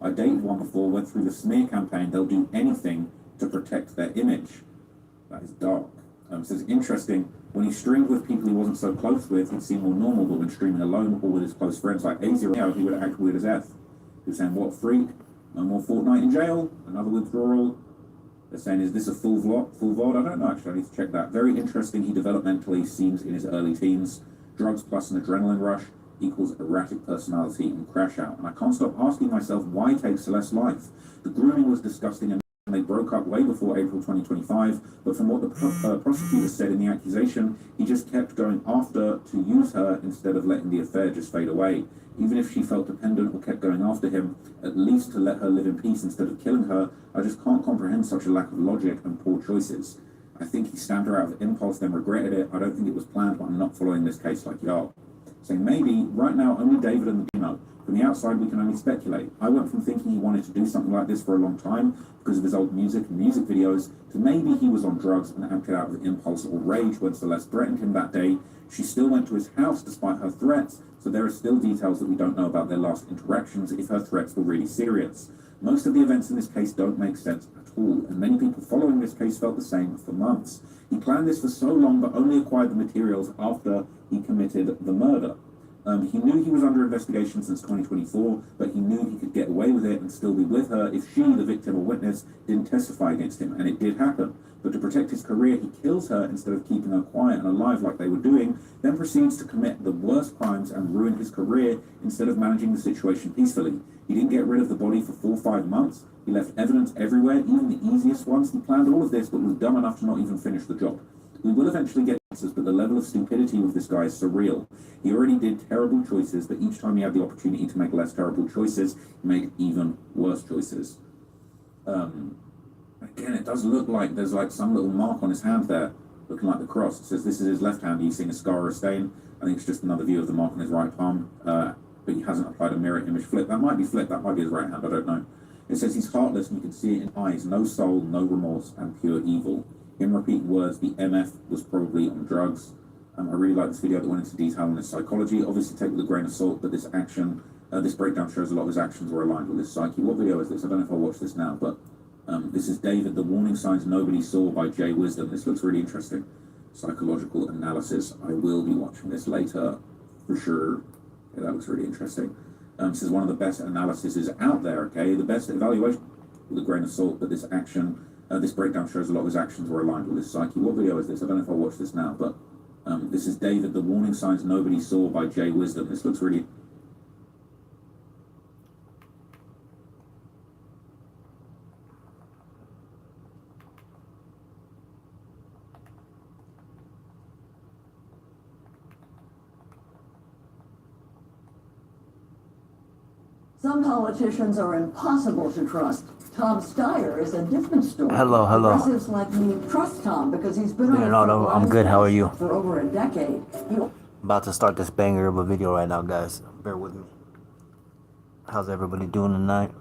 I dated one before, went through the smear campaign. They'll do anything to protect their image. That is dark. It says, interesting, when he streamed with people he wasn't so close with, he'd seem more normal, but when streaming alone or with his close friends like A0, he would act weird as F. He was saying, what freak? No more Fortnite in jail? Another withdrawal? They're saying, is this a full VOD? I don't know, actually, I need to check that. Very interesting, he developmentally seems in his early teens. Drugs plus an adrenaline rush equals erratic personality and crash out. And I can't stop asking myself, why take Celeste's life? The grooming was disgusting and they broke up way before April 2025, but from what the prosecutor said in the accusation, he just kept going after to use her instead of letting the affair just fade away. Even if she felt dependent or kept going after him, at least to let her live in peace instead of killing her, I just can't comprehend such a lack of logic and poor choices. I think he stabbed her out of impulse, then regretted it. I don't think it was planned, but I'm not following this case like y'all. Saying maybe, right now, only David and the know. From the outside, we can only speculate. I went from thinking he wanted to do something like this for a long time because of his old music and music videos to maybe he was on drugs and acted out of impulse or rage when Celeste threatened him that day. She still went to his house despite her threats, so there are still details that we don't know about their last interactions if her threats were really serious. Most of the events in this case don't make sense at all, and many people following this case felt the same for months. He planned this for so long but only acquired the materials after he committed the murder. He knew he was under investigation since 2024, but he knew he could get away with it and still be with her if she, the victim or witness, didn't testify against him, and it did happen. But to protect his career, he kills her instead of keeping her quiet and alive like they were doing, then proceeds to commit the worst crimes and ruin his career instead of managing the situation peacefully. He didn't get rid of the body for 4 or 5 months. He left evidence everywhere, even the easiest ones. He planned all of this, but was dumb enough to not even finish the job. We will eventually get answers, but the level of stupidity with this guy is surreal. He already did terrible choices, but each time he had the opportunity to make less terrible choices, he made even worse choices. Again, it does look like there's like some little mark on his hand there, looking like the cross. It says this is his left hand. Are you seeing a scar or a stain? I think it's just another view of the mark on his right palm, but he hasn't applied a mirror image flip. That might be flip, that might be his right hand, I don't know. It says he's heartless and you can see it in eyes, no soul, no remorse, and pure evil. In repeating words, the MF was probably on drugs. I really like this video that went into detail on his psychology. Obviously take it with a grain of salt, but this breakdown shows a lot of his actions were aligned with his psyche. What video is this? I don't know if I'll watch this now, but this is David, The Warning Signs Nobody Saw by Jay Wisdom. This looks really interesting. Psychological analysis. I will be watching this later, for sure. Yeah, that looks really interesting. This is one of the best analyses out there, okay? The best evaluation with a grain of salt, but this breakdown shows a lot of his actions were aligned with his psyche. What video is this? I don't know if I'll watch this now, but this is David, The Warning Signs Nobody Saw by Jay Wisdom. This looks really... Some politicians are impossible to trust. Tom Steyer is a different story. Hello. Progressives like me trust Tom because he's been on Leonardo, I'm good. How are you? For over a decade. About to start this banger of a video right now, guys. Bear with me. How's everybody doing tonight?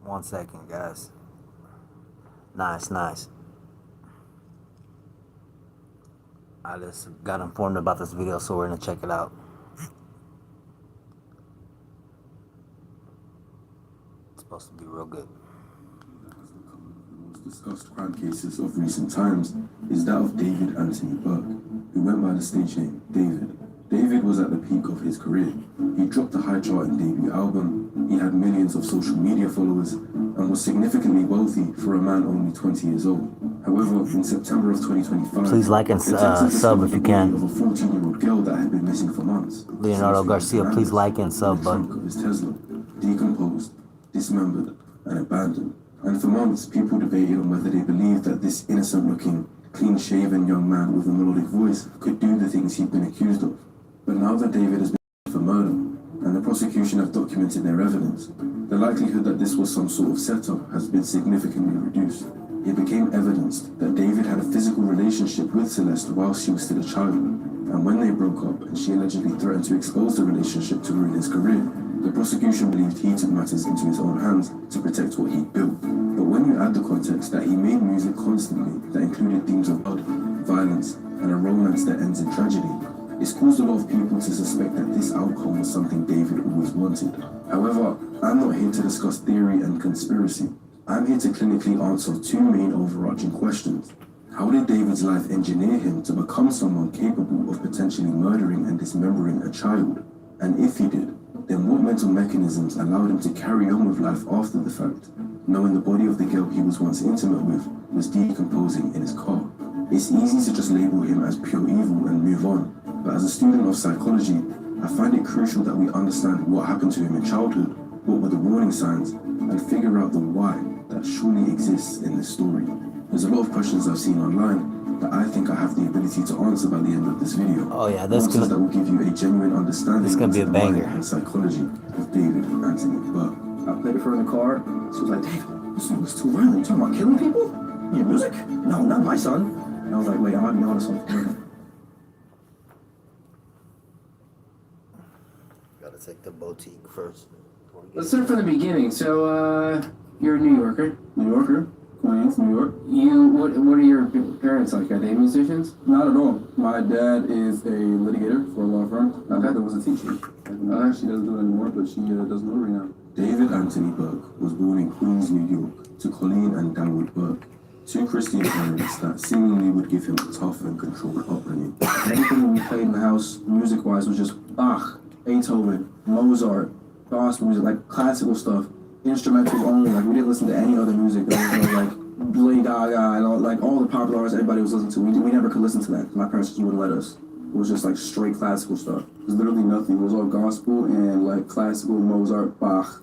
One second, guys. Nice. I just got informed about this video, so we're gonna check it out. It's supposed to be real good. The most discussed crime cases of recent times is that of David Anthony Burke, who went by the stage name David. David was at the peak of his career. He dropped a high-charting debut album, he had millions of social media followers, and was significantly wealthy for a man only 20 years old. However, in September of 2025, please like and sub if you can. Of a 14-year-old girl that had been missing for months. Leonardo Garcia, please like and sub, bud. Of his Tesla, decomposed, dismembered, and abandoned. And for months, people debated on whether they believed that this innocent-looking, clean-shaven young man with a melodic voice could do the things he'd been accused of. But now that David has been arrested for murder, and the prosecution have documented their evidence, the likelihood that this was some sort of setup has been significantly reduced. It became evidenced that David had a physical relationship with Celeste while she was still a child, and when they broke up and she allegedly threatened to expose the relationship to ruin his career, the prosecution believed he took matters into his own hands to protect what he'd built. But when you add the context that he made music constantly that included themes of blood, violence, and a romance that ends in tragedy, It's caused a lot of people to suspect that this outcome was something David always wanted. However, I'm not here to discuss theory and conspiracy. I'm here to clinically answer two main overarching questions. How did David's life engineer him to become someone capable of potentially murdering and dismembering a child? And if he did, then what mental mechanisms allowed him to carry on with life after the fact, knowing the body of the girl he was once intimate with was decomposing in his car? It's easy to just label him as pure evil and move on, but as a student of psychology, I find it crucial that we understand what happened to him in childhood, what were the warning signs, and figure out the why that surely exists in this story. There's a lot of questions I've seen online that I think I have the ability to answer by the end of this video. Oh yeah, this Answers that will give you a genuine understanding this gonna be a into the mind banger. and psychology of David Anthony Burke. I played it for her in the car. She was like, David, this song is too violent. You talking about killing people? Your music? No, not my son. And I was like, wait, I might be on something. Gotta take the boutique first. Let's start from the beginning. So, you're a New Yorker. New Yorker, Queens, New York. What are your parents like? Are they musicians? Not at all. My dad is a litigator for a law firm. My mother was a teacher. She doesn't do it anymore, but she does notary now. David Anthony Burke was born in Queens, New York, to Colleen and Darwood Burke, two Christian parents that seemingly would give him a tough and controlled upbringing. Everything that we played in the house, music-wise, was just Bach, Beethoven, Mozart, gospel music, like classical stuff, instrumental only. Like we didn't listen to any other music. There was no like Lady Gaga and all the popular artists everybody was listening to. We never could listen to that. My parents just wouldn't let us. It was just like straight classical stuff. It was literally nothing. It was all gospel and like classical, Mozart, Bach,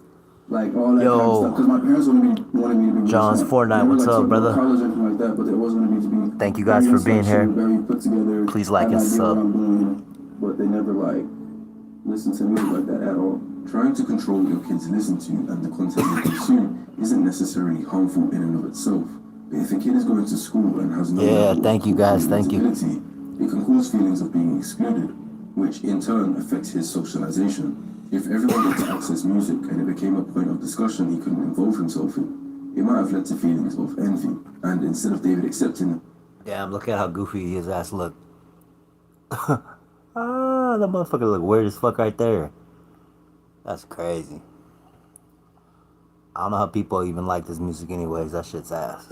like all that kind of stuff. Because my parents wanted me to be John's Fortnite, what's up, brother? College or anything like that, but it wasn't me to be. Thank you guys for being here. Very put together. Please like and have an idea sub. what I'm doing, but they never like listen to music like that at all. Trying to control what your kids listen to and the content they consume isn't necessarily harmful in and of itself. But if a kid is going to school and has no level of thank you guys, thank you. responsibility, it can cause feelings of being excluded, which in turn affects his socialization. If everyone got to access music and it became a point of discussion he couldn't involve himself in, it might have led to feelings of envy. And instead of David accepting, Damn, look at how goofy his ass look. Ah, that motherfucker look weird as fuck right there. That's crazy. I don't know how people even like this music anyways. That shit's ass.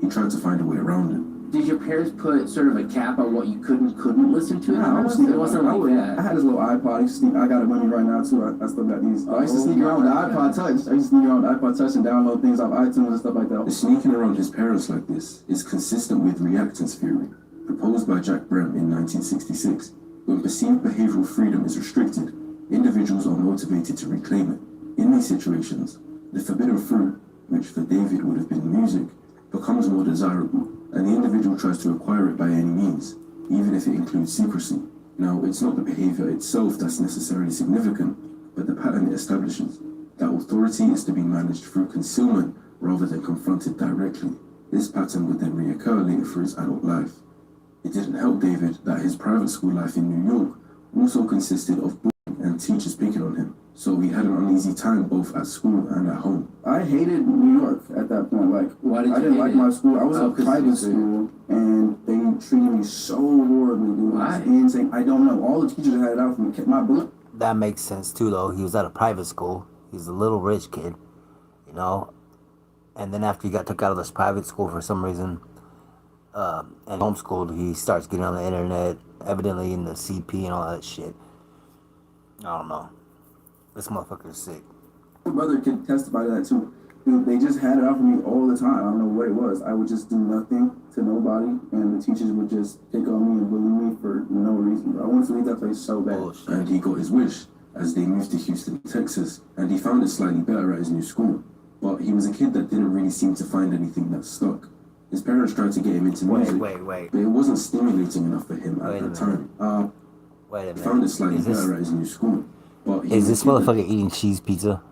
he tried to find a way around it. Did your parents put sort of a cap on what you could and couldn't listen to? Nah, I was It sneaking wasn't around. like I that. had this little iPod. I got it with me right now too. I still got these. I used to sneak around with the iPod Touch. I used to sneak around with the iPod Touch and download things off iTunes and stuff like The that. sneaking around his parents like this is consistent with reactance theory, proposed by Jack Brem in 1966. When perceived behavioral freedom is restricted, individuals are motivated to reclaim it. In these situations, the forbidden fruit, which for David would have been music, becomes more desirable, and the individual tries to acquire it by any means, even if it includes secrecy. Now, it's not the behavior itself that's necessarily significant, but the pattern it establishes. That authority is to be managed through concealment rather than confronted directly. This pattern would then reoccur later for his adult life. It didn't help David that his private school life in New York also consisted of bullying and teachers picking on him, so he had an uneasy time both at school and at home. I hated New York at that point. Like, Why did you I didn't hate like it? my school. I was Oh, a 'cause private you- school, and they treated me so horribly. Dude. It Why? was insane. I don't know. All the teachers had it out for me. My book. That makes sense too, though. He was at a private school. He's a little rich kid, you know. And then after he got took out of this private school for some reason, and homeschooled, he starts getting on the internet, evidently in the CP and all that shit. I don't know. This motherfucker is sick. My brother can testify to that too. Dude, they just had it out for me all the time. I don't know what it was. I would just do nothing to nobody, and the teachers would just pick on me and bully me for no reason. Bro. I wanted to leave that place so bad. Bullshit. And he got his wish as they moved to Houston, Texas, and he found it slightly better at his new school. But he was a kid that didn't really seem to find anything that stuck. His parents tried to get him into music, Wait. but it wasn't stimulating enough for him at Wait a that time. Wait a He found it minute. slightly better at his new school. But he Is was this a kid that motherfucker eating cheese pizza?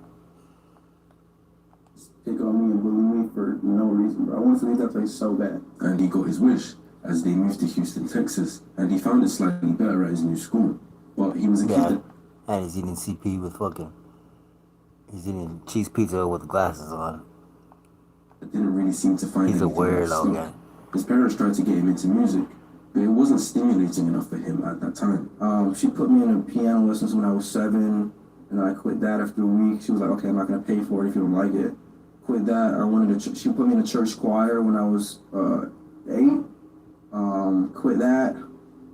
Pick on me and bully me for no reason. Bro. I wanted to leave that place so bad. and he got his wish as they moved to Houston, Texas, and he found it slightly better at his new school. But he was a kid Yeah. that And he's eating CP with fucking. He's eating cheese pizza with glasses on. didn't really seem to find He's a anything that weirdo, stuck. gang. His parents tried to get him into music, but it wasn't stimulating enough for him at that time. She put me in a piano lessons when I was 7, and I quit that after a week. She was like, okay, I'm not going to pay for it if you don't like it. Quit that. She put me in a church choir when I was 8. Quit that.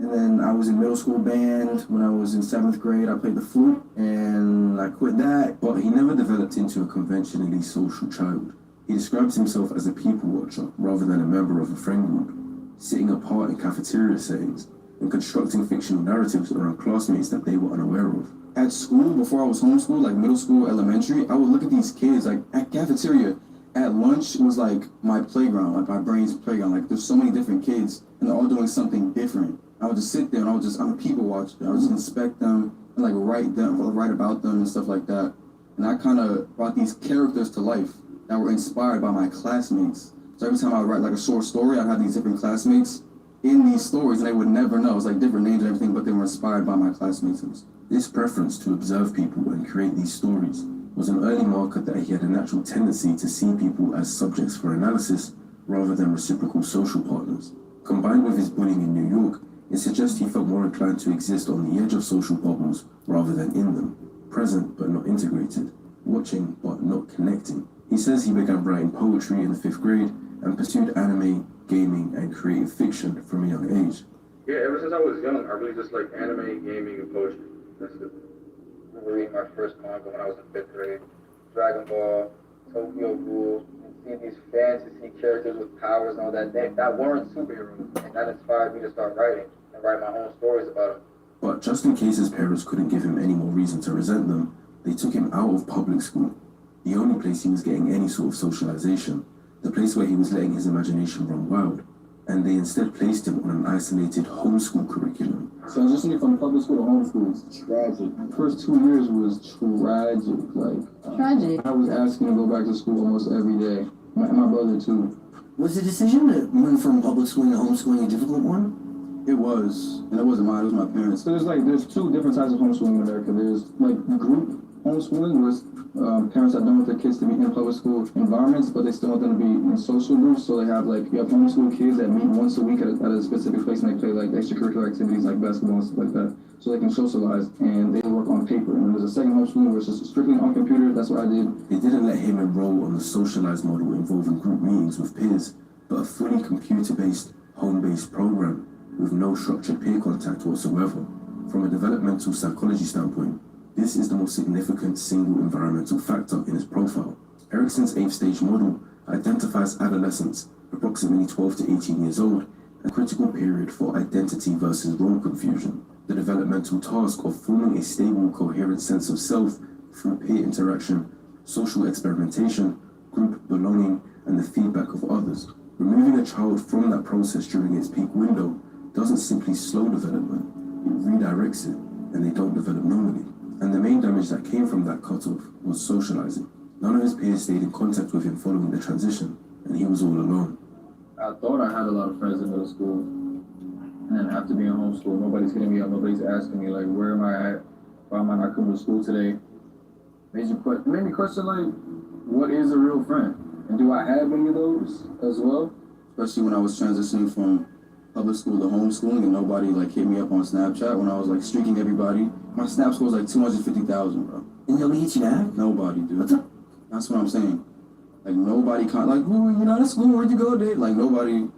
And then I was in middle school band. When I was in 7th grade, I played the flute, and I quit that. But he never developed into a conventionally social child. He describes himself as a people watcher rather than a member of a friend group, sitting apart in cafeteria settings and constructing fictional narratives around classmates that they were unaware of. At school, before I was homeschooled, like middle school, elementary, I would look at these kids, like at cafeteria. At lunch, it was like my playground, like my brain's playground. Like there's so many different kids, and they're all doing something different. I would just sit there and I'm a people watcher. I would just inspect them and like write about them and stuff like that. And I kind of brought these characters to life that were inspired by my classmates. So every time I would write like a short story, I'd have these different classmates in these stories, and they would never know. It's like different names and everything, but they were inspired by my classmates. This preference to observe people and create these stories was an early marker that he had a natural tendency to see people as subjects for analysis rather than reciprocal social partners. Combined with his bullying in New York, it suggests he felt more inclined to exist on the edge of social bubbles rather than in them, present but not integrated, watching but not connecting. He says he began writing poetry in the 5th grade and pursued anime, gaming, and creative fiction from a young age. Yeah, ever since I was young, I really just liked anime, gaming, and poetry. That's it. I remember reading my first manga when I was in 5th grade. Dragon Ball, Tokyo Ghoul, and see these fantasy characters with powers and all that. That weren't superheroes, and that inspired me to start writing and write my own stories about them. But just in case his parents couldn't give him any more reason to resent them, they took him out of public school, the only place he was getting any sort of socialization, the place where he was letting his imagination run wild, and they instead placed him on an isolated homeschool curriculum. Transitioning from public school to homeschool is tragic. The first 2 years was tragic. Tragic. I was asking to go back to school almost every day. My brother too. Was the decision to move from public schooling to homeschooling a difficult one? It was, and it wasn't mine. It was my parents. So there's 2 different types of homeschooling in America. There's like group homeschooling, where parents that don't want their kids to be in public school environments, but they still want them to be in social groups. So they have you have homeschool kids that meet once a week at a specific place, and they play like extracurricular activities like basketball and stuff like that, so they can socialize, and they work on paper. And there's a second homeschooling where it's just strictly on computer. That's what I did. They didn't let him enroll on the socialized model involving group meetings with peers, but a fully computer-based, home-based program with no structured peer contact whatsoever. From a developmental psychology standpoint, this is the most significant single environmental factor in his profile. Erikson's 8th stage model identifies adolescents, approximately 12 to 18 years old, a critical period for identity versus role confusion. The developmental task of forming a stable, coherent sense of self through peer interaction, social experimentation, group belonging, and the feedback of others. Removing a child from that process during its peak window doesn't simply slow development, it redirects it, and they don't develop normally. And the main damage that came from that cutoff was socializing. None of his peers stayed in contact with him following the transition, and he was all alone. I thought I had a lot of friends in middle school, and then after being homeschooled, nobody's hitting me up, nobody's asking me like, where am I at? Why am I not coming to school today? It made me question like, what is a real friend? And do I have any of those as well? Especially when I was transitioning from public school to homeschooling, and nobody hit me up on Snapchat when I was streaking everybody. My Snap score was 250,000, bro. And nobody hit you back? Nobody, dude. What's up? That's what I'm saying. Nobody who you're not at school, where'd you go today? Nobody.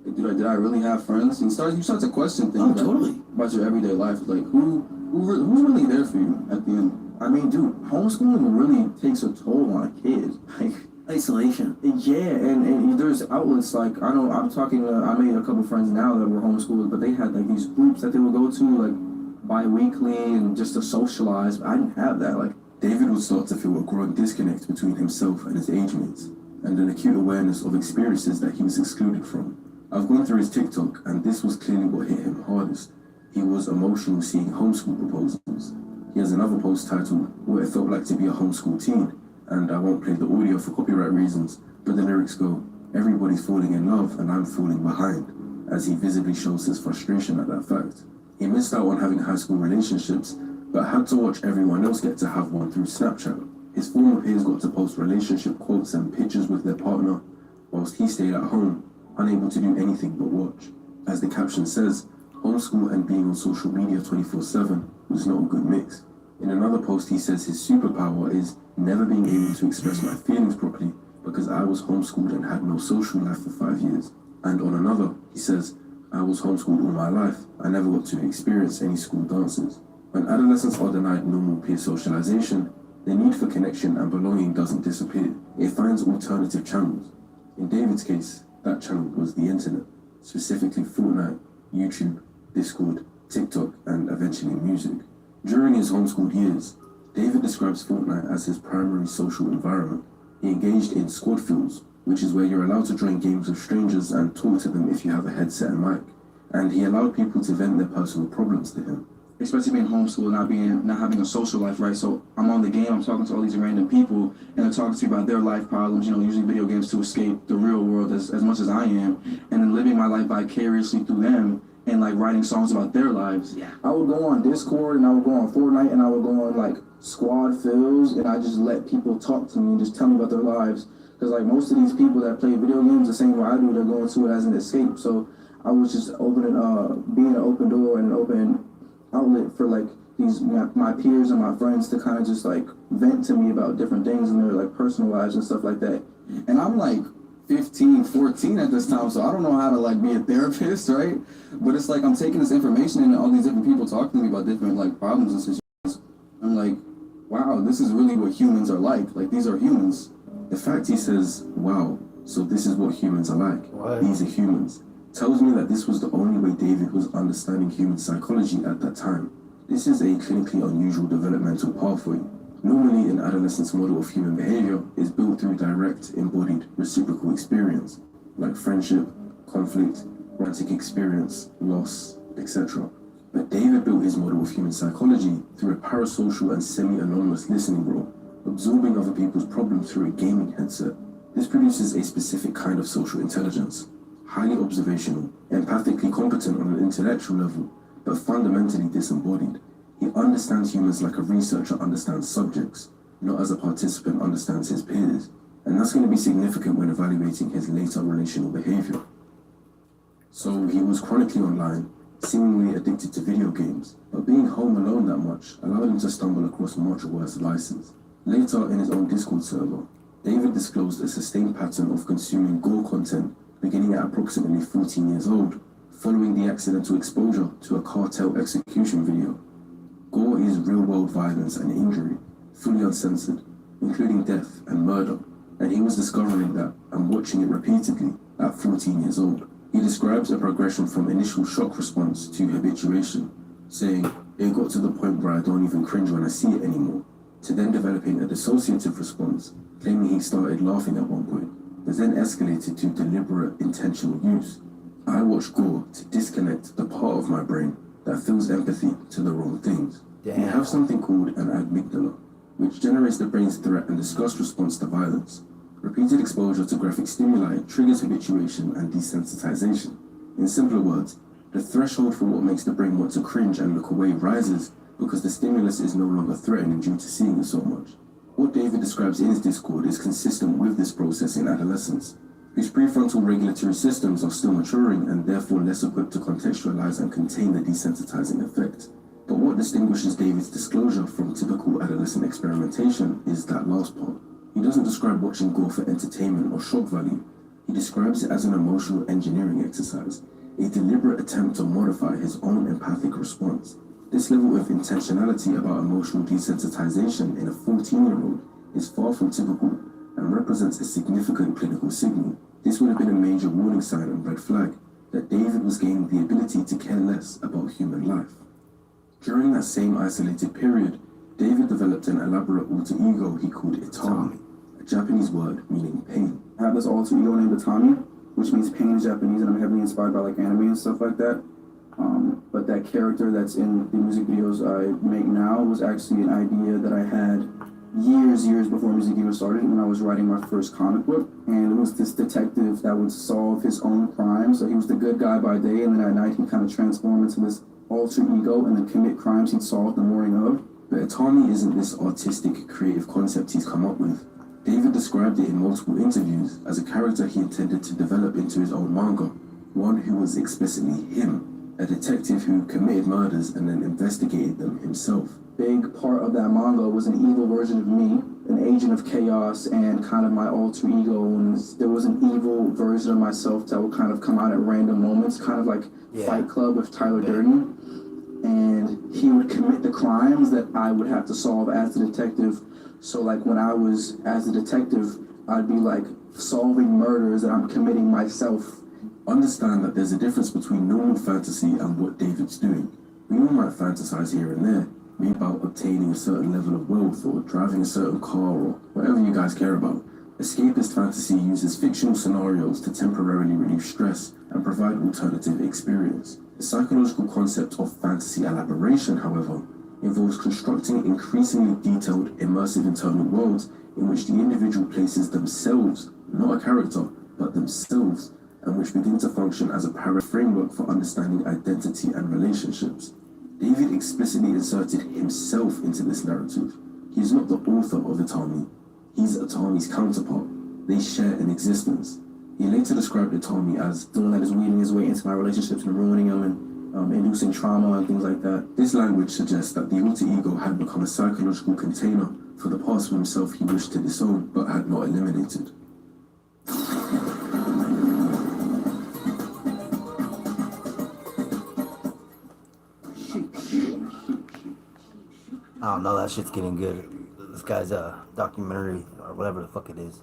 Did I really have friends? And you start to question things. Oh, totally. About your everyday life. Who's really there for you at the end? I mean, dude, homeschooling really takes a toll on a kid. Isolation. Yeah, and there's outlets I made a couple friends now that were homeschooled, but they had these groups that they would go to bi-weekly and just to socialize. I didn't have that. David would start to feel a growing disconnect between himself and his age mates, and an acute awareness of experiences that he was excluded from. I've gone through his TikTok, and this was clearly what hit him hardest. He was emotional seeing homeschool proposals. He has another post titled, What It Felt Like to Be a Homeschool Teen, and I won't play the audio for copyright reasons, but the lyrics go, everybody's falling in love and I'm falling behind, as he visibly shows his frustration at that fact. He missed out on having high school relationships, but had to watch everyone else get to have one through Snapchat. His former peers got to post relationship quotes and pictures with their partner, whilst he stayed at home, unable to do anything but watch. As the caption says, homeschool and being on social media 24/7 was not a good mix. In another post, he says his superpower is never being able to express my feelings properly because I was homeschooled and had no social life for 5 years. And on another, he says, I was homeschooled all my life. I never got to experience any school dances. When adolescents are denied normal peer socialization, the need for connection and belonging doesn't disappear. It finds alternative channels. In David's case, that channel was the internet, specifically Fortnite, YouTube, Discord, TikTok, and eventually music. During his homeschooled years, David describes Fortnite as his primary social environment. He engaged in squad fields, which is where you're allowed to join games with strangers and talk to them if you have a headset and mic. And he allowed people to vent their personal problems to him. Especially being homeschooled, not having a social life, right? So I'm on the game, I'm talking to all these random people, and they're talking to me about their life problems, using video games to escape the real world as much as I am, and then living my life vicariously through them, and like writing songs about their lives. Yeah. I would go on Discord, and I would go on Fortnite, and I would go on like squad fills, and I just let people talk to me and just tell me about their lives. Because like most of these people that play video games the same way I do, they're going to it as an escape. So I was just being an open door and an open outlet for like my peers and my friends to kind of just like vent to me about different things in their like personal lives and stuff like that. And I'm like 15, 14 at this time, so I don't know how to like be a therapist, right? But it's like I'm taking this information and all these different people talking to me about different like problems and situations. I'm like, wow, this is really what humans are like. Like these are humans. The fact he says, wow, so this is what humans are like. What? These are humans. Tells me that this was the only way David was understanding human psychology at that time. This is a clinically unusual developmental pathway. Normally, an adolescent's model of human behavior is built through direct, embodied, reciprocal experience, like friendship, conflict, romantic experience, loss, etc. But David built his model of human psychology through a parasocial and semi-anonymous listening role, absorbing other people's problems through a gaming headset. This produces a specific kind of social intelligence, highly observational, empathically competent on an intellectual level, but fundamentally disembodied. He understands humans like a researcher understands subjects, not as a participant understands his peers. And that's going to be significant when evaluating his later relational behavior. So he was chronically online, seemingly addicted to video games, but being home alone that much allowed him to stumble across much worse vices. Later, in his own Discord server, David disclosed a sustained pattern of consuming gore content beginning at approximately 14 years old, following the accidental exposure to a cartel execution video. Gore is real-world violence and injury, fully uncensored, including death and murder, and he was discovering that and watching it repeatedly at 14 years old. He describes a progression from initial shock response to habituation, saying, it got to the point where I don't even cringe when I see it anymore, to then developing a dissociative response, claiming he started laughing at one point, but then escalated to deliberate, intentional use. I watch gore to disconnect the part of my brain that feels empathy to the wrong things. Damn. We have something called an amygdala, which generates the brain's threat and disgust response to violence. Repeated exposure to graphic stimuli triggers habituation and desensitization. In simpler words, the threshold for what makes the brain want to cringe and look away rises because the stimulus is no longer threatening due to seeing it so much. What David describes in his Discord is consistent with this process in adolescence, whose prefrontal regulatory systems are still maturing and therefore less equipped to contextualize and contain the desensitizing effect. But what distinguishes David's disclosure from typical adolescent experimentation is that last part. He doesn't describe watching gore for entertainment or shock value. He describes it as an emotional engineering exercise, a deliberate attempt to modify his own empathic response. This level of intentionality about emotional desensitization in a 14-year-old is far from typical and represents a significant clinical signal. This would have been a major warning sign and red flag that David was gaining the ability to care less about human life. During that same isolated period, David developed an elaborate alter ego he called Itami, a Japanese word meaning pain. I have this alter ego named Itami, which means pain in Japanese, and I'm heavily inspired by like anime and stuff like that. But that character that's in the music videos I make now was actually an idea that I had years before music even started, when I was writing my first comic book. And it was this detective that would solve his own crimes. So he was the good guy by day, and then at night he kind of transformed into this alter ego and then commit crimes he'd solve the morning of. But Itami isn't this artistic, creative concept he's come up with. David described it in multiple interviews as a character he intended to develop into his own manga, one who was explicitly him, a detective who committed murders and then investigated them himself. Big part of that manga was an evil version of me, an agent of chaos and kind of my alter ego. And there was an evil version of myself that would kind of come out at random moments, kind of like Fight Club with Tyler Durden. And he would commit the crimes that I would have to solve as a detective. So like when I was as a detective, I'd be like solving murders that I'm committing myself. Understand that there's a difference between normal fantasy and what David's doing. We all might fantasize here and there, maybe about obtaining a certain level of wealth or driving a certain car or whatever you guys care about. Escapist fantasy uses fictional scenarios to temporarily relieve stress and provide alternative experience. The psychological concept of fantasy elaboration, however, involves constructing increasingly detailed, immersive internal worlds in which the individual places themselves, not a character, but themselves, and which begin to function as a framework for understanding identity and relationships. David explicitly inserted himself into this narrative. He is not the author of Itami. He's Itami's counterpart. They share an existence. He later described Itami as the one that is weaving his way into my relationships and ruining them and inducing trauma and things like that. This language suggests that the alter ego had become a psychological container for the parts of himself he wished to disown but had not eliminated. I don't know, that shit's getting good. This guy's documentary, or whatever the fuck it is,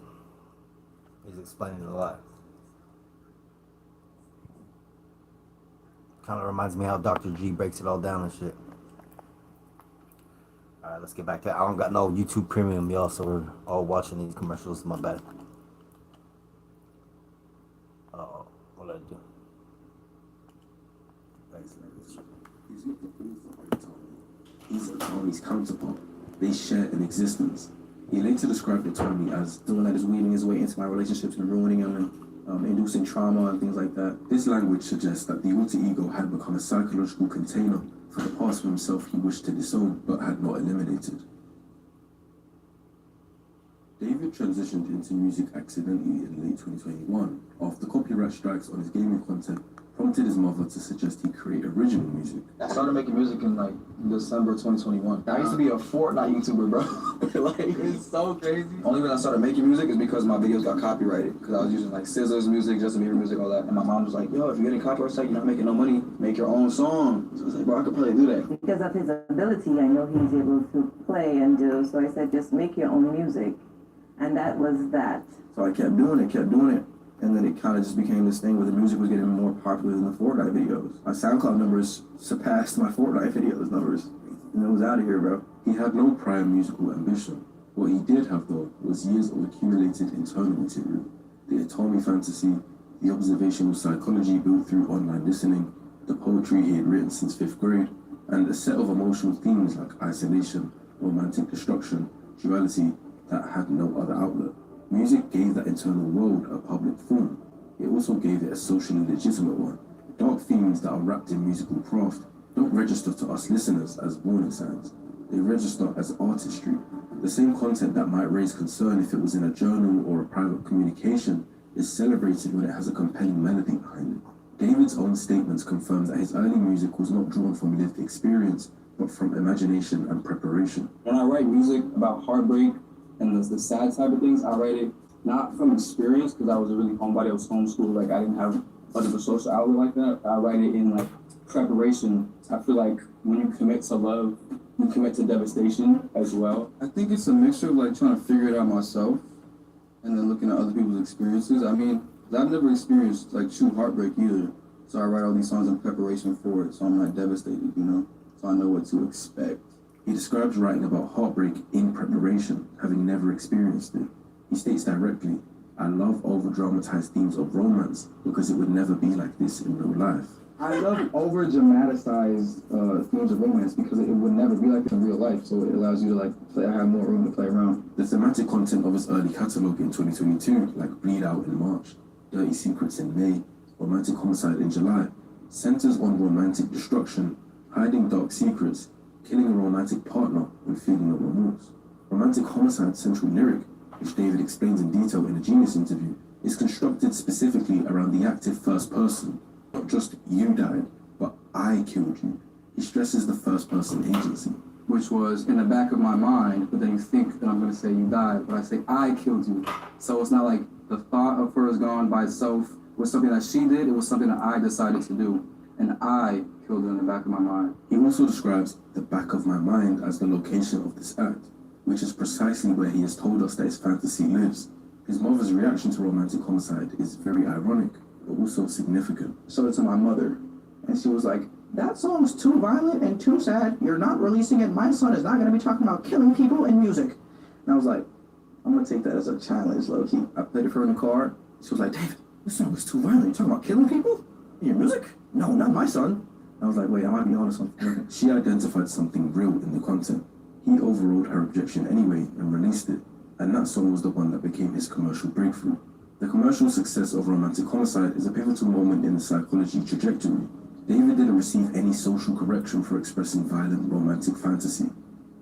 he's explaining it a lot. Kind of reminds me how Dr. G breaks it all down and shit. Alright, let's get back to it. I don't got no YouTube Premium, y'all, so we're all watching these commercials. My bad. Oh, what did I do? He's Itami's counterpart. They share an existence. He later described Itami as the one that is weaving his way into my relationships and ruining them and inducing trauma and things like that. This language suggests that the alter ego had become a psychological container for the parts of himself he wished to disown but had not eliminated. David transitioned into music accidentally in late 2021 after copyright strikes on his gaming content prompted his mother to suggest he create original music. I started making music in like December 2021. I used to be a Fortnite YouTuber, bro. Like, it's so crazy. Only reason I started making music is because my videos got copyrighted. Because I was using like Scissors music, Justin Bieber music, all that. And my mom was like, yo, if you're getting copyright strike, you're not making no money, make your own song. So I was like, bro, I could probably do that. Because of his ability, I know he's able to play and do. So I said, just make your own music. And that was that. So I kept doing it. And then it kind of just became this thing where the music was getting more popular than the Fortnite videos. My SoundCloud numbers surpassed my Fortnite videos numbers. And it was out of here, bro. He had no prior musical ambition. What he did have, though, was years of accumulated internal material. The Itami fantasy, the observational psychology built through online listening, the poetry he had written since 5th grade, and a set of emotional themes like isolation, romantic destruction, duality that had no other outlet. Music gave that internal world a public form. It also gave it a socially legitimate one. Dark themes that are wrapped in musical craft don't register to us listeners as warning signs. They register as artistry. The same content that might raise concern if it was in a journal or a private communication is celebrated when it has a compelling melody behind it. David's own statements confirm that his early music was not drawn from lived experience, but from imagination and preparation. When I write music about heartbreak, and the sad type of things, I write it not from experience, because I was a really homebody. I was homeschooled, like I didn't have much of a social outlet like that. I write it in like preparation. I feel like when you commit to love, you commit to devastation as well. I think it's a mixture of like trying to figure it out myself and then looking at other people's experiences. I mean, I've never experienced like true heartbreak either. So I write all these songs in preparation for it, so I'm not devastated, you know? So I know what to expect. He describes writing about heartbreak in preparation, having never experienced it. He states directly, I love over-dramatized themes of romance because it would never be like this in real life. I love over-dramatized themes of romance because it would never be like this in real life, so it allows you to like have more room to play around. The thematic content of his early catalogue in 2022, like Bleed Out in March, Dirty Secrets in May, Romantic Homicide in July, centers on romantic destruction, hiding dark secrets, killing a romantic partner and feeling no remorse. Romantic Homicide's central lyric, which David explains in detail in a Genius interview, is constructed specifically around the active first person. Not just you died, but I killed you. He stresses the first person agency. Which was in the back of my mind, but then you think that I'm going to say you died, but I say I killed you. So it's not like the thought of her is gone by itself was something that she did, it was something that I decided to do. And I killed her in the back of my mind. He also describes the back of my mind as the location of this act, which is precisely where he has told us that his fantasy lives. His mother's reaction to romantic homicide is very ironic, but also significant. Showed it to my mother, and she was like, "That song's too violent and too sad. You're not releasing it. My son is not going to be talking about killing people in music." And I was like, I'm going to take that as a challenge, low-key. I played it for her in the car. She was like, "David, this song is too violent. You're talking about killing people in your music? No, not my son." I was like, wait, I might be honest on something. She identified something real in the content. He overruled her objection anyway and released it, and that song was the one that became his commercial breakthrough. The commercial success of Romantic Homicide is a pivotal moment in the psychology trajectory. David didn't receive any social correction for expressing violent romantic fantasy.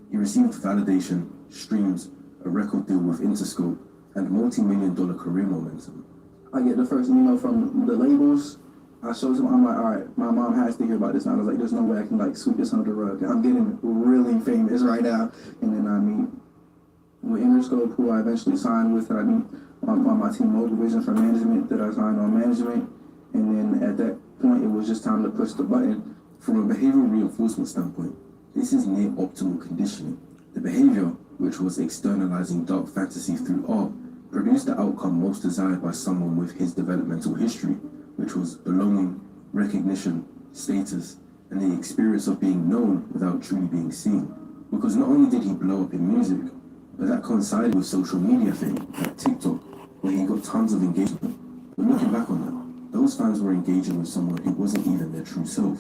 He received validation, streams, a record deal with Interscope, and multi-million-dollar career momentum. I get the first email from the labels. I showed them, I'm like, all right, my mom has to hear about this now. I was like, there's no way I can like sweep this under the rug. I'm getting really famous right now. And then I meet with Interscope, who I eventually signed with, and I meet on my team mode division for management that I signed on management. And then at that point, it was just time to push the button. From a behavioral reinforcement standpoint, this is near optimal conditioning. The behavior, which was externalizing dark fantasy through art, produced the outcome most desired by someone with his developmental history, which was belonging, recognition, status, and the experience of being known without truly being seen. Because not only did he blow up in music, but that coincided with social media fame, like TikTok, where he got tons of engagement. But looking back on that, those fans were engaging with someone who wasn't even their true self.